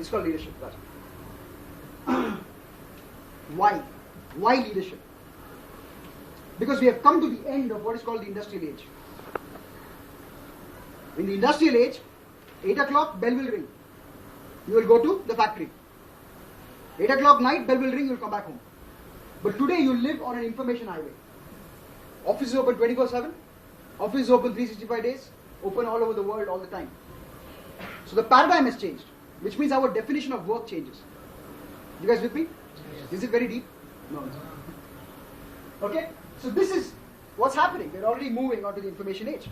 It's called leadership. Why? Why leadership? Because we have come to the end of what is called the industrial age. In the industrial age, 8 o'clock, bell will ring. You will go to the factory. 8 o'clock night, bell will ring, you will come back home. But today you live on an information highway. Office is open 24/7. Office is open 365 days. Open all over the world all the time. So the paradigm has changed, which means our definition of work changes. You guys with me? Is it very deep? No. Okay? So this is what's happening. We're already moving on to the information age.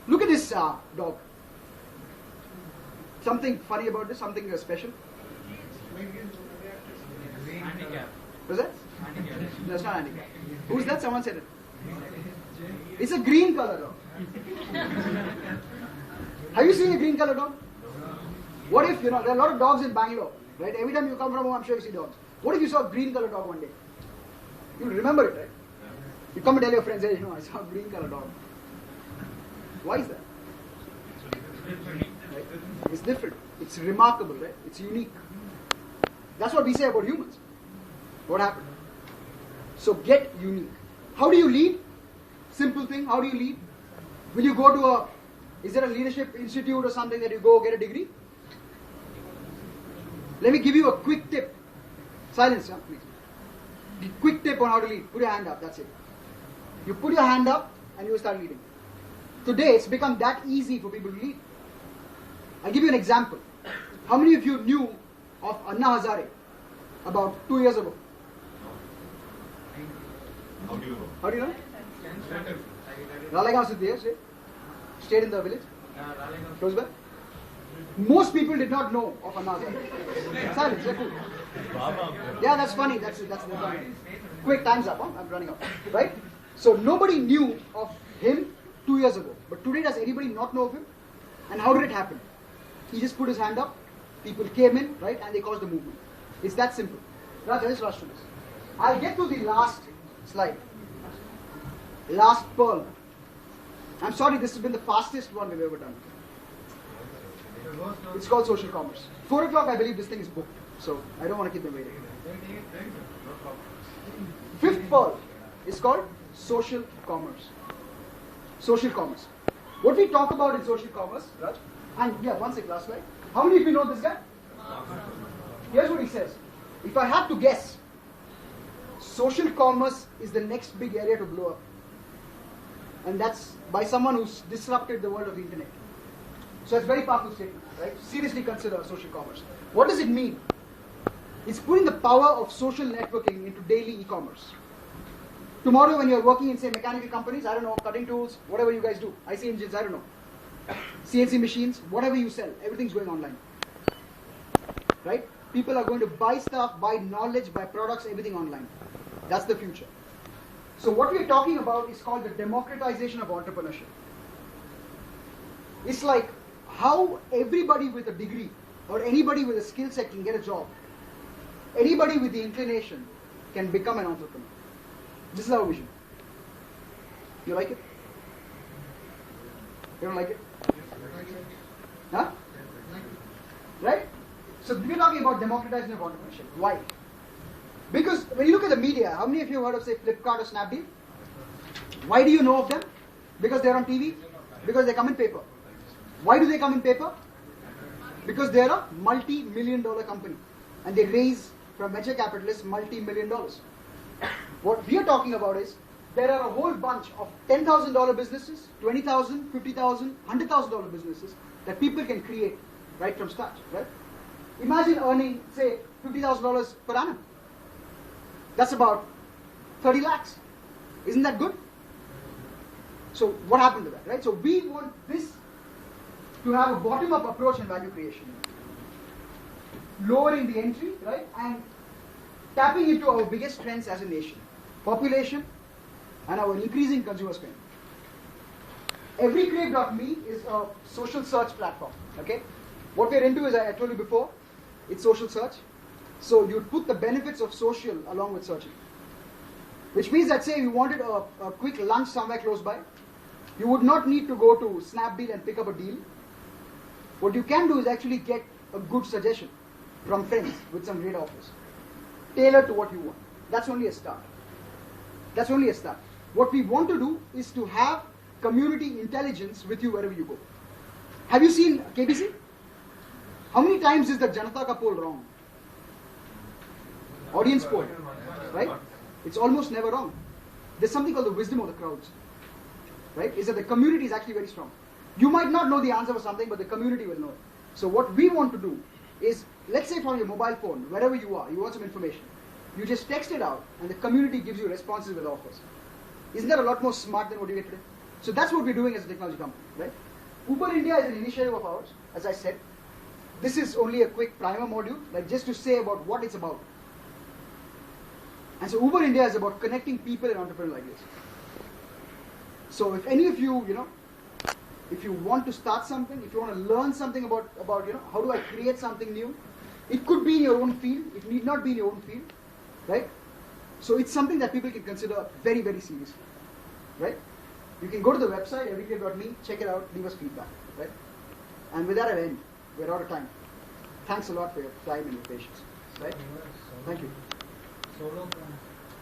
Look at this dog. Something funny about this? Something special? Handicap. Was that? Handicap. No, it's not handicap. Who's that? Someone said it. It's a green color dog. Have you seen a green color dog? What if, there are a lot of dogs in Bangalore, right? Every time you come from home, I'm sure you see dogs. What if you saw a green color dog one day? You'll remember it, right? You come and tell your friends, hey, I saw a green color dog. Why is that? Right? It's different. It's remarkable, right? It's unique. That's what we say about humans. What happened? So get unique. How do you lead? Simple thing. How do you lead? Will you go to is there a leadership institute or something that you go get a degree? Let me give you a quick tip. Silence, please. The quick tip on how to lead. Put your hand up, that's it. You put your hand up and you start leading. Today it's become that easy for people to lead. I'll give you an example. How many of you knew of Anna Hazare about 2 years ago? How do you know? How do you know? Ralegaon Siddhi, stayed in the village? Close by? Most people did not know of Anna Hazare. Silence, yeah, cool. Yeah, that's funny. That's the point. Quick, time's up. Huh? I'm running out. Right? So nobody knew of him 2 years ago. But today, does anybody not know of him? And how did it happen? He just put his hand up. People came in, right, and they caused the movement. It's that simple. Raj, let's rush to this. I'll get to the last slide. Last pearl. I'm sorry, this has been the fastest one we've ever done. It's called social commerce. 4 o'clock, I believe this thing is booked. So I don't want to keep them waiting. Fifth pearl is called social commerce. Social commerce. What we talk about in social commerce, Raj, and yeah, one second, last slide. How many of you know this guy? Here's what he says. If I had to guess, social commerce is the next big area to blow up. And that's by someone who's disrupted the world of the internet. So it's a very powerful statement, right? Seriously consider social commerce. What does it mean? It's putting the power of social networking into daily e-commerce. Tomorrow when you're working in, say, mechanical companies, I don't know, cutting tools, whatever you guys do, IC engines, I don't know, CNC machines, whatever you sell, everything's going online. Right? People are going to buy stuff, buy knowledge, buy products, everything online. That's the future. So what we're talking about is called the democratization of entrepreneurship. It's like how everybody with a degree or anybody with a skill set can get a job. Anybody with the inclination can become an entrepreneur. This is our vision. You like it? You don't like it? Huh? Right? So we're talking about democratization of entrepreneurship. Why? Because when you look at the media, how many of you have heard of, say, Flipkart or Snapdeal? Why do you know of them? Because they're on TV? Because they come in paper. Why do they come in paper? Because they're a multi-million-dollar company. And they raise from venture capitalists multi-million dollars. What we are talking about is, there are a whole bunch of $10,000 businesses, $20,000, $50,000, $100,000 businesses that people can create right from scratch, right? Imagine earning, say, $50,000 per annum. That's about 30 lakhs. Isn't that good? So what happened to that, right? So we want this to have a bottom-up approach in value creation. Lowering the entry, right? And tapping into our biggest strengths as a nation. Population and our increasing consumer spend. Everycrave.me is a social search platform, okay? What we're into is, I told you before, it's social search. So you'd put the benefits of social along with searching. Which means that, say, you wanted a quick lunch somewhere close by, you would not need to go to Snapdeal and pick up a deal. What you can do is actually get a good suggestion. from friends with some great offers. Tailor to what you want. That's only a start. That's only a start. What we want to do is to have community intelligence with you wherever you go. Have you seen KBC? How many times is the Janata Ka poll wrong? Audience poll, right? It's almost never wrong. There's something called the wisdom of the crowds, right? Is that the community is actually very strong. You might not know the answer for something, but the community will know it. So what we want to do is, let's say from your mobile phone, wherever you are, you want some information. You just text it out, and the community gives you responses with offers. Isn't that a lot more smart than what you get today? So that's what we're doing as a technology company, right? Uber India is an initiative of ours, as I said. This is only a quick primer module, like just to say about what it's about. And so Uber India is about connecting people and entrepreneurs like this. So if any of you, if you want to start something, if you want to learn something about how do I create something new, it could be in your own field, it need not be in your own field, right? So it's something that people can consider very, very seriously, right? You can go to the website, everycreate.me, check it out, leave us feedback, right? And with that I end. We're out of time. Thanks a lot for your time and your patience, right? Thank you.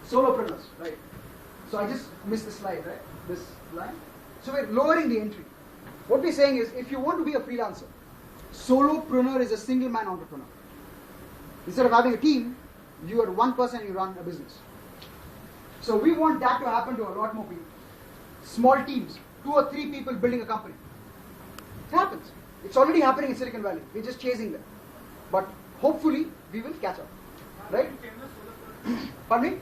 Solopreneurs, right? So I just missed the slide, right? This line. So we're lowering the entry. What we're saying is, if you want to be a freelancer, solopreneur is a single man entrepreneur. Instead of having a team, you are one person and you run a business. So we want that to happen to a lot more people. Small teams, 2 or 3 people building a company. It happens. It's already happening in Silicon Valley. We're just chasing them. But hopefully, we will catch up. Right? Pardon me?